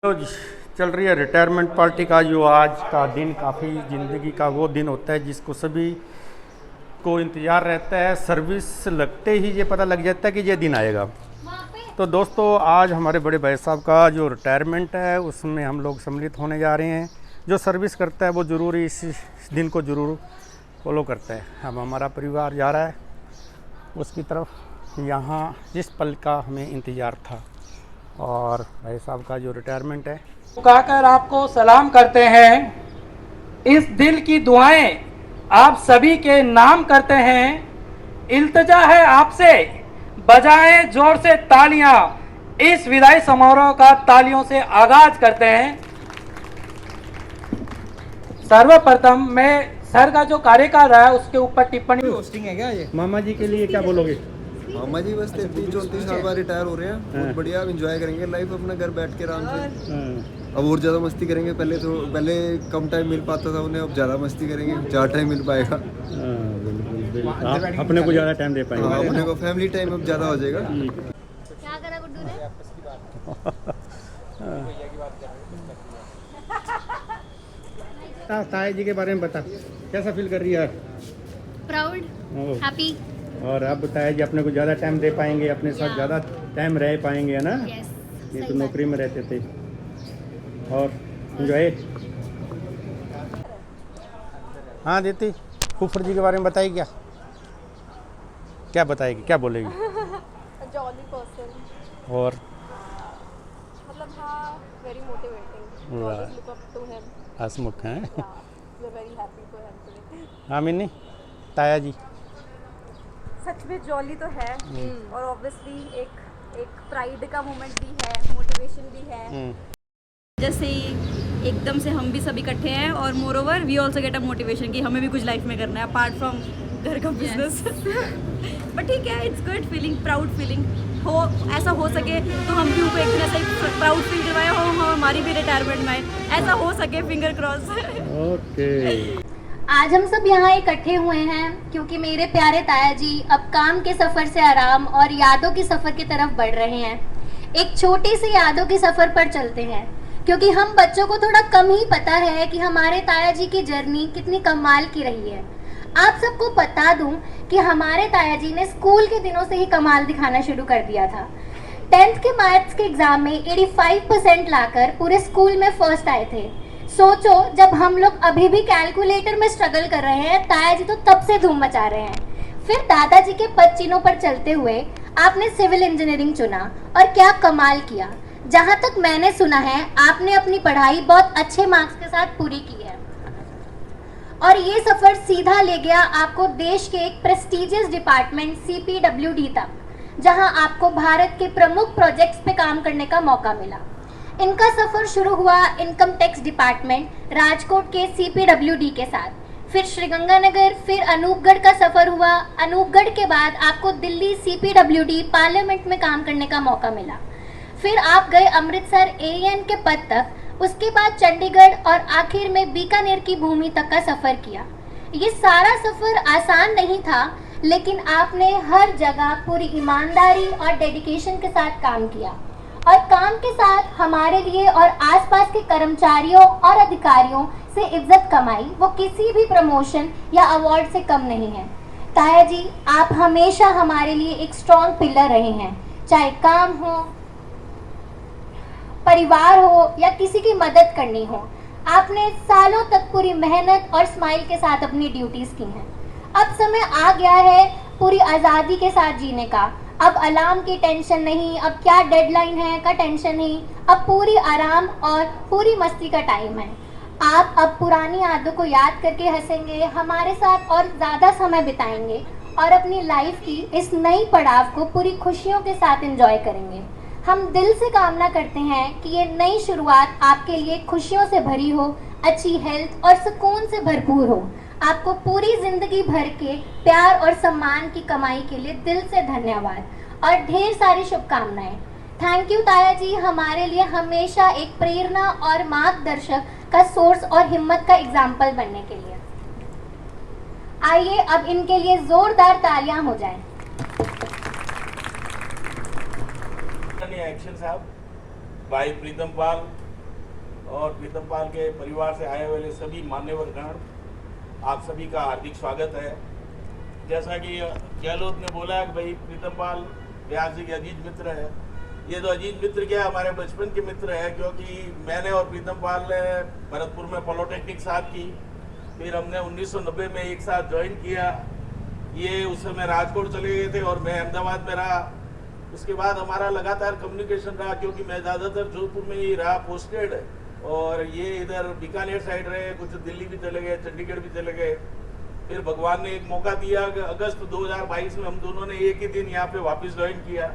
तो चल रही है रिटायरमेंट पार्टी का जो आज का दिन काफ़ी ज़िंदगी का वो दिन होता है जिसको सभी को इंतज़ार रहता है। सर्विस लगते ही ये पता लग जाता है कि ये दिन आएगा। तो दोस्तों आज हमारे बड़े भाई साहब का जो रिटायरमेंट है उसमें हम लोग सम्मिलित होने जा रहे हैं। जो सर्विस करता है वो ज़रूर इस दिन को ज़रूर फॉलो करता है। अब हमारा परिवार जा रहा है उसकी तरफ। यहाँ जिस पल का हमें इंतज़ार था और भाई साहब का जो रिटायरमेंट है कहकर आपको सलाम करते हैं। इस दिल की दुआएं आप सभी के नाम करते हैं। इल्तिजा है आपसे बजाएं जोर से तालियां। इस विदाई समारोह का तालियों से आगाज करते हैं। सर्वप्रथम मैं सर का जो कार्यकाल रहा है उसके ऊपर टिप्पणी। होस्टिंग है क्या ये? मामा जी के लिए क्या बोलोगे? मामा जी बस 33-34 साल बाद रिटायर हो रहे हैं। बहुत बढ़िया, अब एंजॉय करेंगे लाइफ अपना घर बैठ के आराम से। अब और ज़्यादा मस्ती करेंगे। पहले कम टाइम मिल पाता था उन्हें, अब ज़्यादा मस्ती करेंगे, ज़्यादा टाइम मिल पाएगा। आप अपने को ज़्यादा टाइम दे पाएंगे। हाँ, अपने को फैमिली टाइम अब ज़्यादा हो जाएगा। क्या करा गुड्डू ने? ताया जी के बारे में बता, कैसा फील कर रही है? Proud, happy. और अब ताया जी अपने को ज़्यादा टाइम दे पाएंगे, अपने साथ ज़्यादा टाइम रह पाएंगे, है ना? यस, ये तो नौकरी में रहते थे। और एंजॉय। हाँ दीदी, फूफड़ जी के बारे में बताइए। क्या बताएगी, क्या बोलेगी? जॉली पर्सन, और मतलब हाँ, वेरी मोटिवेटिंग, वाह। Always look up to him, हंसमुख हैं। We are very happy for him today. हाँ मिन्नी, ताया जी सच में जॉली तो है और ऑब्वियसली एक प्राइड का मोमेंट भी है, मोटिवेशन भी है। जैसे ही एकदम से हम भी सब इकट्ठे हैं और moreover we also get a motivation कि हमें भी कुछ लाइफ में करना है अपार्ट फ्रॉम घर का बिजनेस। बट ठीक है, it's good feeling, proud feeling. हो ऐसा हो सके तो हम भी उनको एक दिन ऐसा ही प्राउड फील करवाए हो हमारी भी रिटायरमेंट में ऐसा हो सके, फिंगर क्रॉस। ओके। आज हम सब यहाँ इकट्ठे हुए हैं क्योंकि मेरे प्यारे ताया जी अब काम के सफर से आराम और यादों के सफर की तरफ बढ़ रहे हैं। एक छोटी सी यादों के सफर पर चलते हैं क्योंकि हम बच्चों को थोड़ा कम ही पता है कि हमारे ताया जी की जर्नी कितनी कमाल की रही है। आप सबको बता दूं कि हमारे ताया जी ने स्कूल के दिनों से ही कमाल दिखाना शुरू कर दिया था। 10th के मैथ्स के एग्जाम में 85% लाकर पूरे स्कूल में फर्स्ट आए थे। सोचो, जब हम लोग अभी भी कैलकुलेटर में स्ट्रगल कर रहे हैं, ताया जी तो तब से धूम मचा रहे हैं। फिर दादाजी के पद चिन्हों पर चलते हुए आपने सिविल इंजीनियरिंग चुना और क्या कमाल किया। जहां तक मैंने सुना है आपने अपनी पढ़ाई बहुत अच्छे मार्क्स के साथ पूरी की है और ये सफर सीधा ले गया आपको देश के एक प्रेस्टिजियस डिपार्टमेंट CPWD तक, जहां आपको भारत के प्रमुख प्रोजेक्ट्स पे काम करने का मौका मिला। इनका सफर शुरू हुआ इनकम टैक्स डिपार्टमेंट राजकोट के CPWD के साथ, फिर श्रीगंगानगर, फिर अनूपगढ़ का सफर हुआ। अनूपगढ़ के बाद आपको दिल्ली CPWD पार्लियामेंट में काम करने का मौका मिला। फिर आप गए अमृतसर AN के पद तक, उसके बाद चंडीगढ़ और आखिर में बीकानेर की भूमि तक का सफर किया। ये सारा सफर आसान नहीं था, लेकिन आपने हर जगह पूरी ईमानदारी और डेडिकेशन के साथ काम किया और काम के साथ हमारे लिए और आसपास के कर्मचारियों और अधिकारियों से इज्जत कमाई। वो किसी भी प्रमोशन या अवार्ड से कम नहीं है। ताया जी, आप हमेशा हमारे लिए एक स्ट्रॉन्ग पिलर रहे हैं, चाहे काम हो, परिवार हो या किसी की मदद करनी हो। आपने सालों तक पूरी मेहनत और स्माइल के साथ अपनी ड्यूटीज की हैं। अब समय आ गया है पूरी आज़ादी के साथ जीने का। अब अलार्म की टेंशन नहीं, अब क्या डेडलाइन है का टेंशन नहीं, अब पूरी आराम और पूरी मस्ती का टाइम है। आप अब पुरानी यादों को याद करके हंसेंगे, हमारे साथ और ज़्यादा समय बिताएंगे और अपनी लाइफ की इस नई पड़ाव को पूरी खुशियों के साथ एंजॉय करेंगे। हम दिल से कामना करते हैं कि ये नई शुरुआत आपके लिए खुशियों से भरी हो, अच्छी हेल्थ और सुकून से भरपूर हो। आपको पूरी जिंदगी भर के प्यार और सम्मान की कमाई के लिए दिल से धन्यवाद और ढेर सारी शुभकामनाएं। थैंक यू ताया जी, हमारे लिए हमेशा एक प्रेरणा और मार्गदर्शक का सोर्स और हिम्मत का एग्जाम्पल बनने के लिए। आइए अब इनके लिए जोरदार तालियां हो जाएं। एक्शन साहब, भाई प्रीतम पाल, और प्रीतम पाल के परिवार से आए हुए सभी मान्यवर गण, आप सभी का हार्दिक स्वागत है। जैसा कि गहलोत ने बोला कि भाई प्रीतम पाल व्यास जी के अजीज मित्र है। ये तो अजीज मित्र क्या, हमारे बचपन के मित्र है, क्योंकि मैंने और प्रीतम पाल ने भरतपुर में पॉलिटेक्निक साथ की, फिर हमने 1990 में एक साथ ज्वाइन किया। ये उस समय राजकोट चले गए थे और मैं अहमदाबाद में रहा। उसके बाद हमारा लगातार कम्युनिकेशन रहा, क्योंकि मैं ज़्यादातर जोधपुर में ही रहा पोस्टेड, और ये इधर बीकानेर साइड रहे, कुछ दिल्ली भी चले गए, चंडीगढ़ भी चले गए। फिर भगवान ने एक मौका दिया कि अगस्त 2022 में हम दोनों ने एक ही दिन यहाँ पे वापस ज्वाइन किया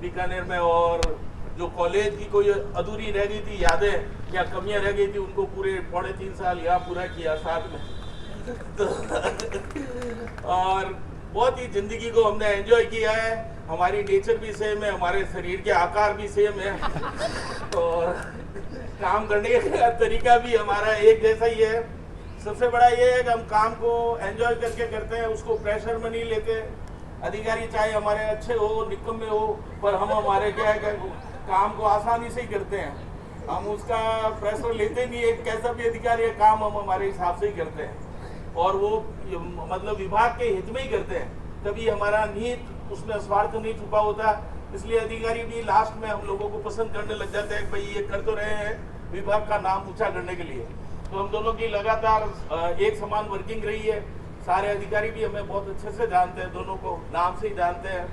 बीकानेर में, और जो कॉलेज की कोई अधूरी रह गई थी यादें या कमियां रह गई थी, उनको पूरे 3.5 साल यहाँ पूरा किया साथ में। और बहुत ही जिंदगी को हमने एंजॉय किया है। हमारी नेचर भी सेम है, हमारे शरीर के आकार भी सेम है, और काम करने का तरीका भी हमारा एक जैसा ही है। सबसे बड़ा ये है कि हम काम को एंजॉय करके करते हैं, उसको प्रेशर में नहीं लेते। अधिकारी चाहे हमारे अच्छे हो निकम्मे हो, पर हम हमारे क्या है काम को आसानी से ही करते हैं, हम उसका प्रेशर लेते नहीं है। कैसा भी अधिकारी है, काम हम हमारे हिसाब से ही करते हैं, और वो मतलब विभाग के हित में ही करते हैं। कभी हमारा नीत उसमें स्वार्थ नहीं छुपा होता, इसलिए अधिकारी भी लास्ट में हम लोगों को पसंद करने लग जाते हैं, भाई ये कर तो रहे हैं विभाग का नाम ऊंचा करने के लिए। तो हम दोनों की लगातार एक समान वर्किंग रही है। सारे अधिकारी भी हमें बहुत अच्छे से जानते हैं, दोनों को नाम से ही जानते हैं।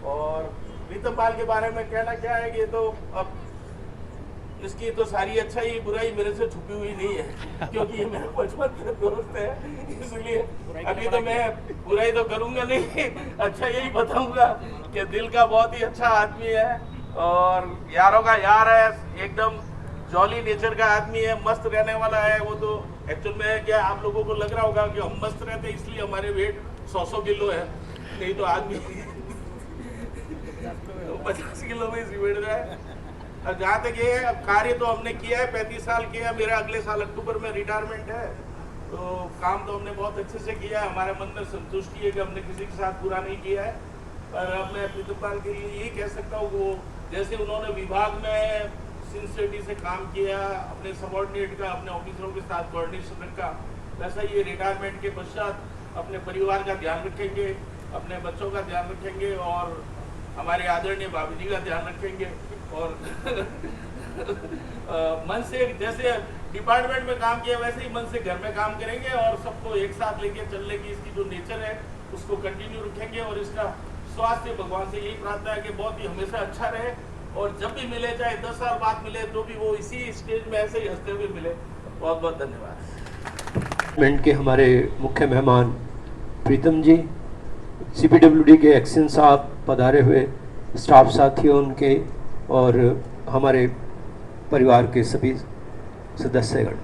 और प्रीतम पाल के बारे में कहना क्या है कि ये तो अब इसकी तो सारी अच्छाई बुराई मेरे से छुपी हुई नहीं है, क्योंकि ये मेरा बचपन से दोस्त है, इसलिए अभी तो मैं बुराई तो करूंगा नहीं, अच्छा यही बताऊंगा कि दिल का बहुत ही अच्छा आदमी है और यारों का यार है, एकदम जॉली नेचर का आदमी है, मस्त रहने वाला है। वो तो एक्चुअल में क्या आप लोगों को लग रहा होगा कि हम मस्त रहते हैं इसलिए हमारे वेट 100 किलो है, नहीं तो आदमी 50 किलो में सिमट जाए। और जहाँ तक ये है, अब कार्य तो हमने किया है, 35 साल किया, मेरा अगले साल अक्टूबर में रिटायरमेंट है, तो काम तो हमने बहुत अच्छे से किया है। हमारे मन में संतुष्टि है कि हमने किसी के साथ बुरा नहीं किया है। पर अब मैं प्रीतम पाल के लिए यही कह सकता हूँ, वो जैसे उन्होंने विभाग में सिंसियरिटी से काम किया, अपने सबॉर्डिनेट का, अपने ऑफिसरों के साथ कोऑर्डिनेशन रखा, वैसा ये रिटायरमेंट के पश्चात अपने परिवार का ध्यान रखेंगे, अपने बच्चों का ध्यान रखेंगे और हमारे आदरणीय भाभी जी का ध्यान रखेंगे। और मन से जैसे डिपार्टमेंट में काम किया वैसे ही मन से घर में काम करेंगे और सबको एक साथ लेके चलने की इसकी जो नेचर है उसको कंटिन्यू रखेंगे। और इसका स्वास्थ्य भगवान से यही प्रार्थना है कि बहुत ही हमेशा अच्छा रहे, और जब भी मिले, चाहे 10 साल बाद मिले, तो भी वो इसी स्टेज में ऐसे ही हंसते हुए मिले। बहुत बहुत धन्यवाद। के हमारे मुख्य मेहमान प्रीतम जी, CPWD के एक्शन साहब, पधारे हुए स्टाफ साथियों उनके, और हमारे परिवार के सभी सदस्यगण।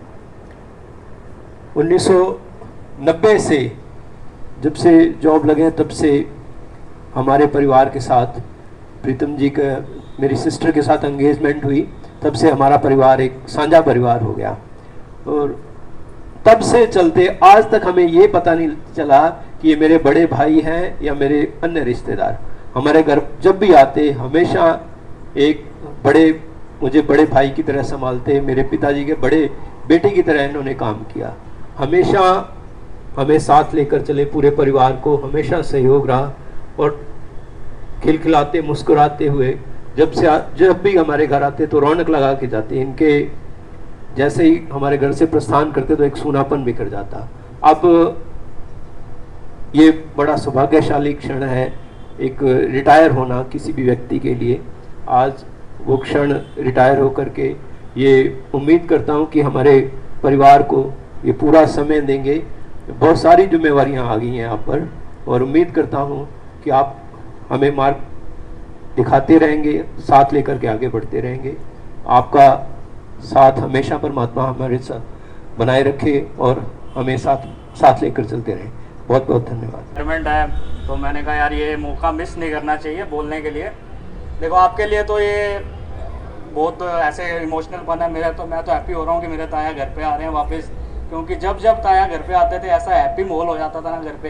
1990 से जब से जॉब लगे तब से हमारे परिवार के साथ प्रीतम जी का, मेरी सिस्टर के साथ एंगेजमेंट हुई, तब से हमारा परिवार एक साझा परिवार हो गया। और तब से चलते आज तक हमें ये पता नहीं चला कि ये मेरे बड़े भाई हैं या मेरे अन्य रिश्तेदार। हमारे घर जब भी आते हमेशा एक मुझे बड़े भाई की तरह संभालते, मेरे पिताजी के बड़े बेटे की तरह इन्होंने काम किया, हमेशा हमें साथ लेकर चले, पूरे परिवार को हमेशा सहयोग रहा और खिलखिलाते मुस्कुराते हुए जब भी हमारे घर आते तो रौनक लगा के जाते। इनके जैसे ही हमारे घर से प्रस्थान करते तो एक सूनापन बिखर जाता। अब ये बड़ा सौभाग्यशाली क्षण है एक रिटायर होना किसी भी व्यक्ति के लिए। आज वो क्षण रिटायर होकर के ये उम्मीद करता हूँ कि हमारे परिवार को ये पूरा समय देंगे। बहुत सारी जिम्मेवारियाँ आ गई हैं यहाँ पर, और उम्मीद करता हूँ कि आप हमें मार्ग दिखाते रहेंगे, साथ लेकर के आगे बढ़ते रहेंगे। आपका साथ हमेशा परमात्मा हमारे साथ बनाए रखे और हमें साथ लेकर चलते रहें। बहुत बहुत धन्यवाद। रिटायरमेंट है तो मैंने कहा यार ये मौका मिस नहीं करना चाहिए बोलने के लिए। देखो आपके लिए तो ये बहुत ऐसे इमोशनल पन है, मेरा तो मैं तो हैप्पी हो रहा हूँ कि मेरे ताया घर पे आ रहे हैं वापस, क्योंकि जब जब ताया घर पे आते थे ऐसा हैप्पी माहौल हो जाता था ना घर पे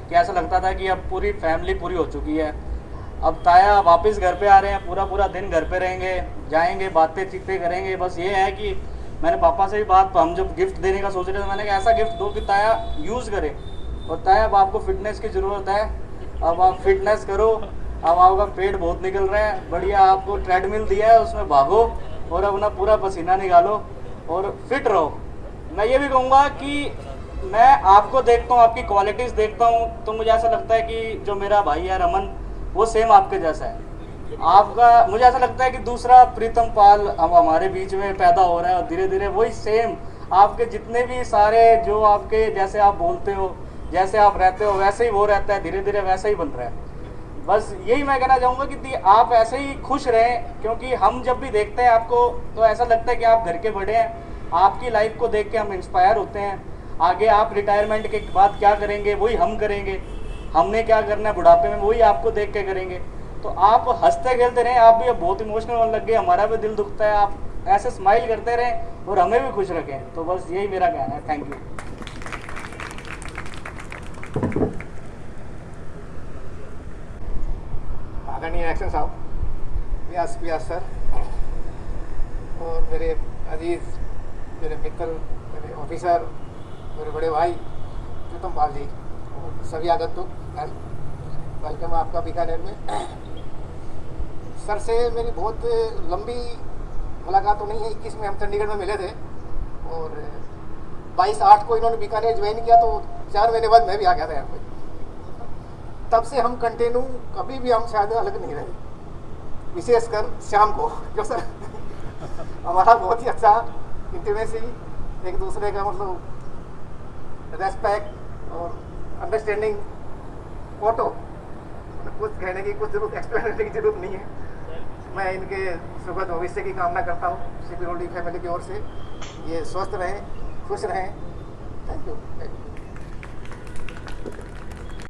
कि ऐसा लगता था कि अब पूरी फैमिली पूरी हो चुकी है। अब ताया वापस घर पे आ रहे हैं, पूरा दिन घर पे रहेंगे, जाएंगे, बातें चीतें करेंगे। बस ये है कि मैंने पापा से भी बात, हम जब गिफ्ट देने का सोच रहे थे, मैंने कहा ऐसा गिफ्ट दो कि ताया यूज़ करे। और ताया अब आपको फिटनेस की ज़रूरत है, अब आप फिटनेस करो, अब आपका पेट बहुत निकल रहा है, बढ़िया आपको ट्रेडमिल दिया है, उसमें भागो और अपना पूरा पसीना निकालो और फिट रहो। मैं ये भी कहूँगा कि मैं आपको देखता हूँ, आपकी क्वालिटीज़ देखता हूँ, तो मुझे ऐसा लगता है कि जो मेरा भाई है रमन, वो सेम आपके जैसा है। आपका मुझे ऐसा लगता है कि दूसरा प्रीतम पाल अब हमारे बीच में पैदा हो रहा है, और धीरे धीरे वही सेम आपके जितने भी सारे जो आपके जैसे आप बोलते हो, जैसे आप रहते हो, वैसे ही वो रहता है, धीरे धीरे वैसा ही बन रहा है। बस यही मैं कहना चाहूँगा कि आप ऐसे ही खुश रहें, क्योंकि हम जब भी देखते हैं आपको तो ऐसा लगता है कि आप घर के बड़े हैं। आपकी लाइफ को देख के हम इंस्पायर होते हैं। आगे आप रिटायरमेंट के बाद क्या करेंगे वही हम करेंगे, हमने क्या करना है बुढ़ापे में वही आपको देख के करेंगे। तो आप हंसते खेलते रहें। आप भी अब बहुत इमोशनल होने लग गए, हमारा भी दिल दुखता है। आप ऐसे स्माइल करते रहें और हमें भी खुश रखें। तो बस यही मेरा कहना है। Thank you. आदरणीय एक्शन साहब, व्यास सर, और मेरे अजीज, मेरे मित्र, मेरे ऑफिसर, मेरे बड़े भाई प्रीतम पाल जी, और सभी आगंतुक, वेलकम आपका बीकानेर में। सर से मेरी बहुत लंबी मुलाकात तो नहीं है, 21 में हम चंडीगढ़ में मिले थे और 22/8 को इन्होंने बीकानेर ज्वाइन किया, तो 4 महीने बाद मैं भी आ गया था यहाँ पे। तब से हम कंटिन्यू, कभी भी हम शायद अलग नहीं रहे, विशेषकर शाम को, जो सर हमारा बहुत ही अच्छा इंटीमेसी, एक दूसरे का मतलब रेस्पेक्ट और अंडरस्टैंडिंग, फोटो कुछ कहने की, कुछ जरूरत एक्सप्लेन करने की जरूरत नहीं है। मैं इनके सुखद भविष्य की कामना करता हूँ सिक्योरिटी फैमिली की ओर से। ये स्वस्थ रहें, खुश रहें। Thank you.